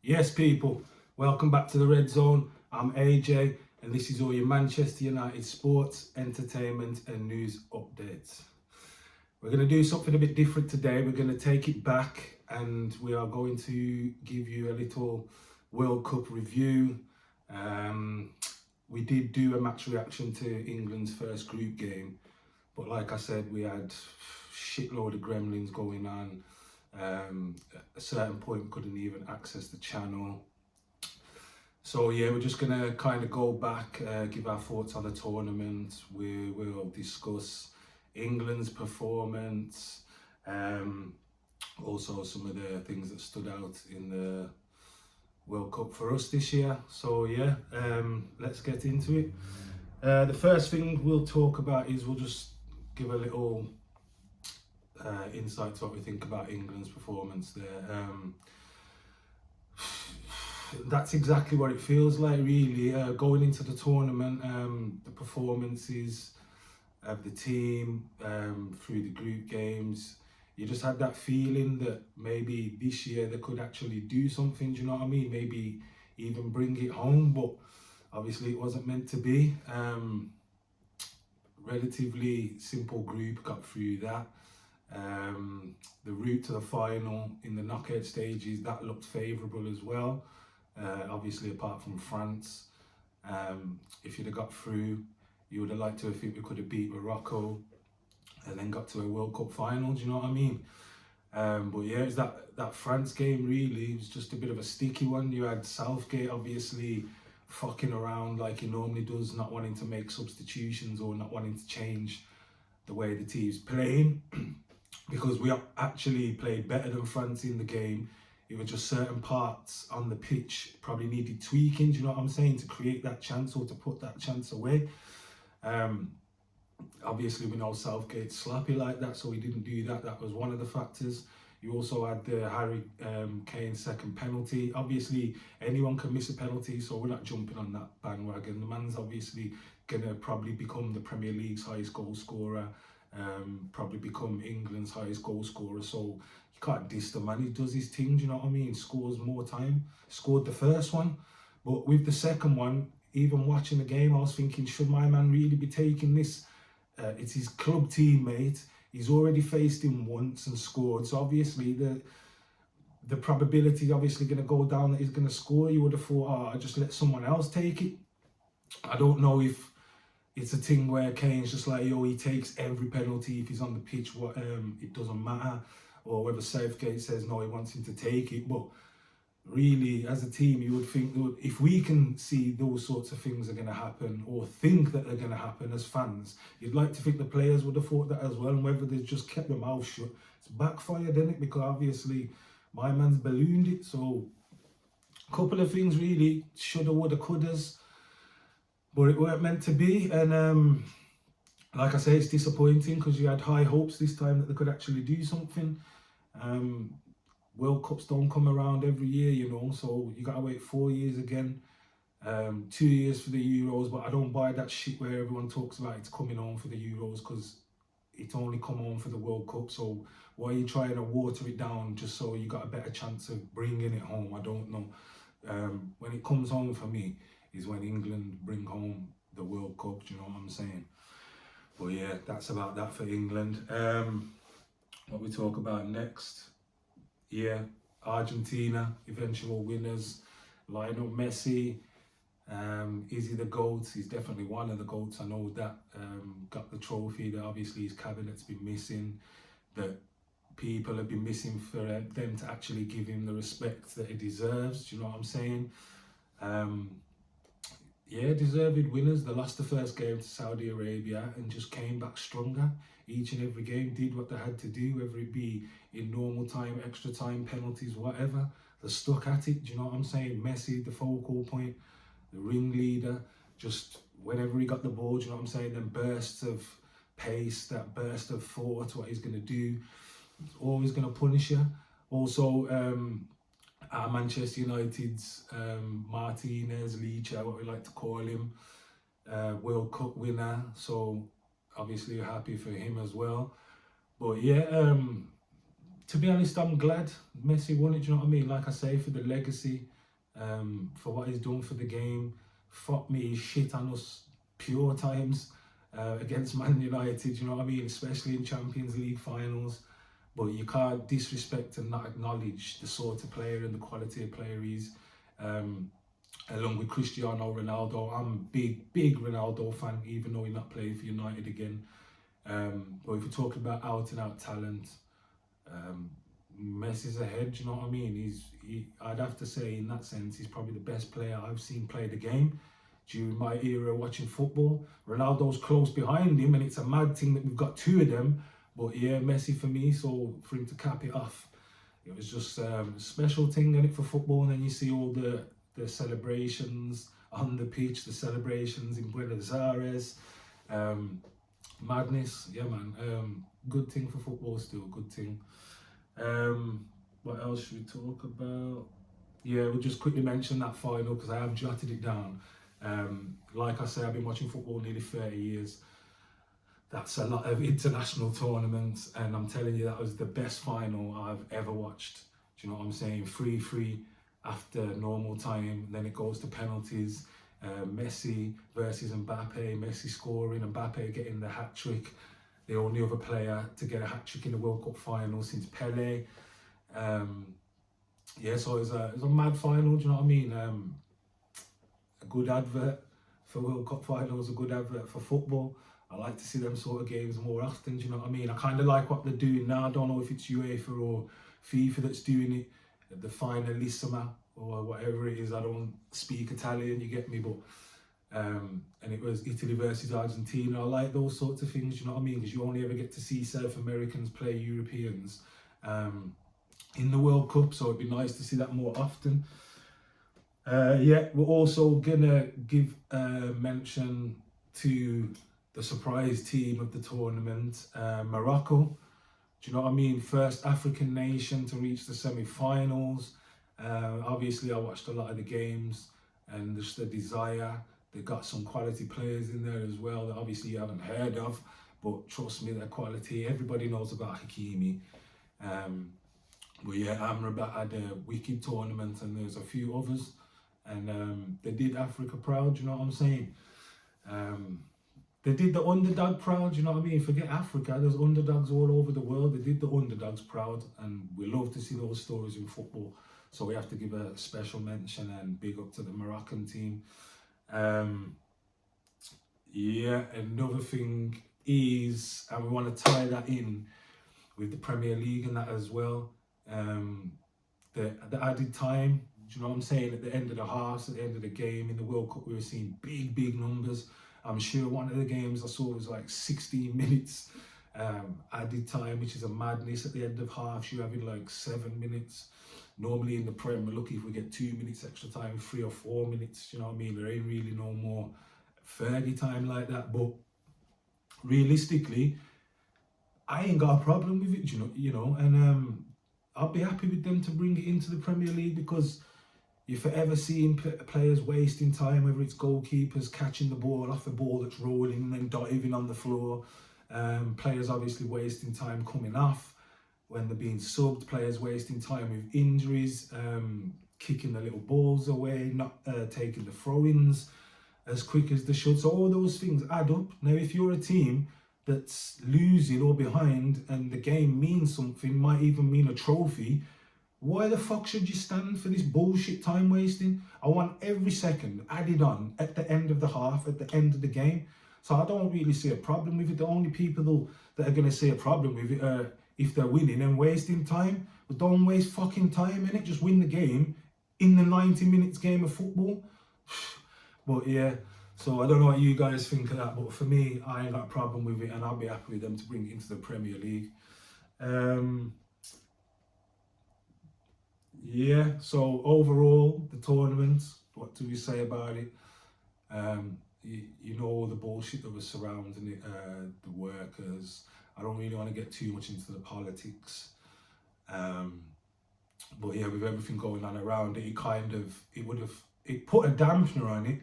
Yes, people, welcome back to the Red Zone. I'm AJ, and this is all your Manchester United sports, entertainment, and news updates. We're going to do something a bit different today. We're going to take it back, and we are going to give you a little World Cup review. We did do a match reaction to England's first group game, but like I said, we had shitload of gremlins going on. At a certain point, we couldn't even access the channel. So yeah, we're just gonna kind of go back, give our thoughts on the tournament. We'll discuss England's performance, also some of the things that stood out in the World Cup for us this year. So yeah, let's get into it. The first thing we'll talk about is we'll just give a little insight to what we think about England's performance there. That's exactly what it feels like, really. Going into the tournament, the performances of the team through the group games, you just had that feeling that maybe this year they could actually do something, do you know what I mean? Maybe even bring it home, but obviously it wasn't meant to be. Relatively simple group, got through that. The route to the final in the knockout stages, that looked favourable as well. Obviously, apart from France, if you'd have got through, you would have liked to think we could have beat Morocco and then got to a World Cup final, do you know what I mean? But yeah, it was that France game, really. It was just a bit of a sticky one. You had Southgate obviously fucking around like he normally does, not wanting to make substitutions or not wanting to change the way the team's playing. Because we actually played better than France in the game. It was just certain parts on the pitch probably needed tweaking, do you know what I'm saying, to create that chance or to put that chance away. Obviously, we know Southgate's slappy like that, so he didn't do that. That was one of the factors. You also had the Harry Kane second penalty. Obviously, anyone can miss a penalty, so we're not jumping on that bandwagon. The man's obviously going to probably become the Premier League's highest goal scorer. Probably become England's highest goal scorer, so you can't diss the man. He does his thing, do you know what I mean? Scores more time, scored the first one, but with the second one, even watching the game, I was thinking, should my man really be taking this? It's his club teammate, he's already faced him once and scored, so obviously the probability obviously going to go down that he's going to score. You would have thought, oh, I just let someone else take it. I don't know if it's a thing where Kane's just like, yo, he takes every penalty if he's on the pitch, it doesn't matter, or whether Southgate says no, he wants him to take it. But really, as a team, you would think that if we can see those sorts of things are going to happen, or think that they're going to happen as fans, you'd like to think the players would have thought that as well, and whether they just kept their mouth shut. It's backfired, isn't it? Because obviously my man's ballooned it. So a couple of things really, shoulda, woulda, couldas, but it weren't meant to be. And like I say, it's disappointing because you had high hopes this time that they could actually do something. World Cups don't come around every year, you know, so you gotta wait 4 years again. 2 years for the Euros, but I don't buy that shit where everyone talks about it's coming home for the Euros, because it's only come home for the World Cup. So why are you trying to water it down just so you got a better chance of bringing it home? I don't know. When it comes home for me is when England bring home the World Cup, do you know what I'm saying? But yeah, that's about that for England. What we talk about next, yeah, Argentina, eventual winners. Lionel Messi, is he the GOAT? He's definitely one of the GOATs, I know that. Got the trophy that obviously his cabinet's been missing, that people have been missing for them to actually give him the respect that he deserves, do you know what I'm saying? Yeah, deserved winners. They lost the first game to Saudi Arabia and just came back stronger. Each and every game did what they had to do, whether it be in normal time, extra time, penalties, whatever. They stuck at it, do you know what I'm saying? Messi, the focal point, the ringleader, just whenever he got the ball, do you know what I'm saying? Then bursts of pace, that burst of thought, what he's going to do, always going to punish you. Also, our Manchester United's Martinez, Licha, what we like to call him, World Cup winner, so obviously happy for him as well. But yeah, to be honest, I'm glad Messi won it, do you know what I mean? Like I say, for the legacy, for what he's done for the game. Fuck me, he's shit on us pure times against Man United, you know what I mean? Especially in Champions League finals. But you can't disrespect and not acknowledge the sort of player and the quality of player he's. Along with Cristiano Ronaldo, I'm a big Ronaldo fan, even though he's not playing for United again. But if you're talking about out and out talent, Messi's ahead. Do you know what I mean? I'd have to say, in that sense, he's probably the best player I've seen play the game during my era watching football. Ronaldo's close behind him, and it's a mad thing that we've got two of them. But yeah, Messi for me. So for him to cap it off, it was just a special thing, in it, for football. And then you see all the celebrations on the pitch, the celebrations in Buenos Aires. Madness, yeah, man. Good thing for football still, good thing. What else should we talk about? Yeah, we'll just quickly mention that final because I have jotted it down. Like I say, I've been watching football nearly 30 years. That's a lot of international tournaments, and I'm telling you, that was the best final I've ever watched. Do you know what I'm saying? 3-3 after normal time, then it goes to penalties. Messi versus Mbappe, Messi scoring, Mbappe getting the hat-trick, the only other player to get a hat-trick in the World Cup final since Pele. Yeah, so it was a mad final, do you know what I mean? A good advert for World Cup finals, a good advert for football. I like to see them sort of games more often, do you know what I mean? I kind of like what they're doing now. I don't know if it's UEFA or FIFA that's doing it, the finalissima or whatever it is. I don't speak Italian, you get me, but and it was Italy versus Argentina. I like those sorts of things, you know what I mean? Because you only ever get to see South Americans play Europeans in the World Cup, so it'd be nice to see that more often. Yeah, we're also gonna give a mention to the surprise team of the tournament, Morocco. Do you know what I mean? First African nation to reach the semi-finals. Obviously, I watched a lot of the games, and just the desire. They've got some quality players in there as well that obviously you haven't heard of, but trust me, their quality. Everybody knows about Hakimi. But yeah, Amrabat had a wicked tournament, and there's a few others, and they did Africa proud. Do you know what I'm saying? They did the underdog proud, you know what I mean? Forget Africa, there's underdogs all over the world. They did the underdogs proud, and we love to see those stories in football. So we have to give a special mention and big up to the Moroccan team. Yeah, another thing is, and we want to tie that in with the Premier League and that as well. The added time, do you know what I'm saying? At the end of the halves, at the end of the game in the World Cup, we were seeing big numbers. I'm sure one of the games I saw was like 16 minutes added time, which is a madness. At the end of halves, you're having like 7 minutes. Normally in the Prem, we're lucky if we get 2 minutes extra time, 3 or 4 minutes, you know what I mean? There ain't really no more Fergie time like that. But realistically, I ain't got a problem with it, you know, and I'll be happy with them to bring it into the Premier League, because you're forever seeing players wasting time, whether it's goalkeepers catching the ball off a ball that's rolling and then diving on the floor. Players obviously wasting time coming off when they're being subbed. Players wasting time with injuries, kicking the little balls away, not taking the throw-ins as quick as they should. So all those things add up. Now, if you're a team that's losing or behind and the game means something, might even mean a trophy, why the fuck should you stand for this bullshit time wasting? I want every second added on at the end of the half, at the end of the game. So I don't really see a problem with it. The only people that are going to see a problem with it are if they're winning and wasting time. But don't waste fucking time in it. Just win the game in the 90 minutes game of football. But yeah, so I don't know what you guys think of that. But for me, I ain't got a problem with it, and I'll be happy with them to bring it into the Premier League. Yeah, so overall, the tournament, what do we say about it? You know, all the bullshit that was surrounding it, the workers. I don't really want to get too much into the politics. But yeah, with everything going on around it, it put a dampener on it,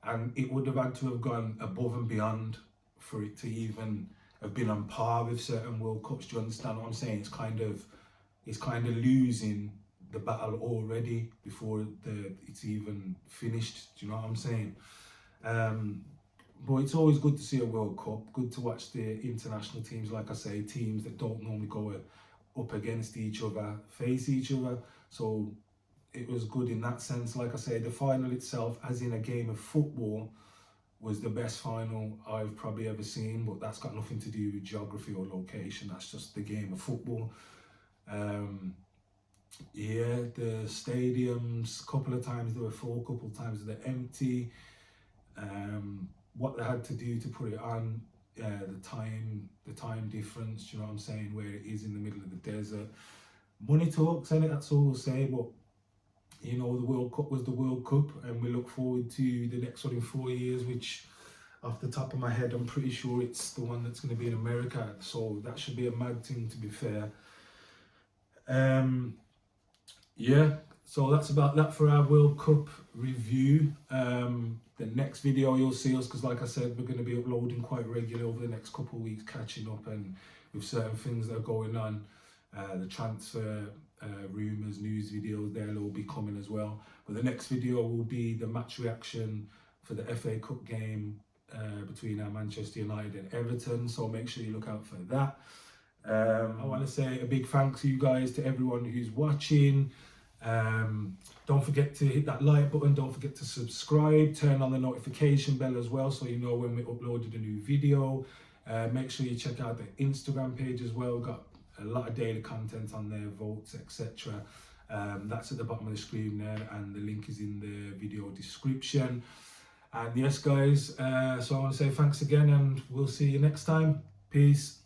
and it would have had to have gone above and beyond for it to even have been on par with certain World Cups. Do you understand what I'm saying? It's kind of losing the battle already before it's even finished. Do you know what I'm saying? But it's always good to see a World Cup, good to watch the international teams, like I say, teams that don't normally go up against each other, face each other. So it was good in that sense. Like I say, the final itself, as in a game of football, was the best final I've probably ever seen, but that's got nothing to do with geography or location. That's just the game of football. Yeah, the stadiums, a couple of times they were full, a couple of times they're empty. What they had to do to put it on, the time difference, you know what I'm saying, where it is in the middle of the desert. Money talks, and that's all we'll say, but you know, the World Cup was the World Cup, and we look forward to the next one in 4 years, which off the top of my head, I'm pretty sure it's the one that's going to be in America, so that should be a mad thing, to be fair. Yeah, so that's about that for our World Cup review. The next video you'll see us, because like I said, we're going to be uploading quite regularly over the next couple of weeks, catching up and with certain things that are going on. The transfer rumours, news videos, they'll all be coming as well. But the next video will be the match reaction for the FA Cup game between Manchester United and Everton, so make sure you look out for that. I want to say a big thanks to you guys, to everyone who's watching. Don't forget to hit that like button, don't forget to subscribe, turn on the notification bell as well so you know when we uploaded a new video. Make sure you check out the Instagram page as well. We've got a lot of daily content on there, votes, etc. That's at the bottom of the screen there, and the link is in the video description. And yes guys, so I want to say thanks again, and we'll see you next time. Peace.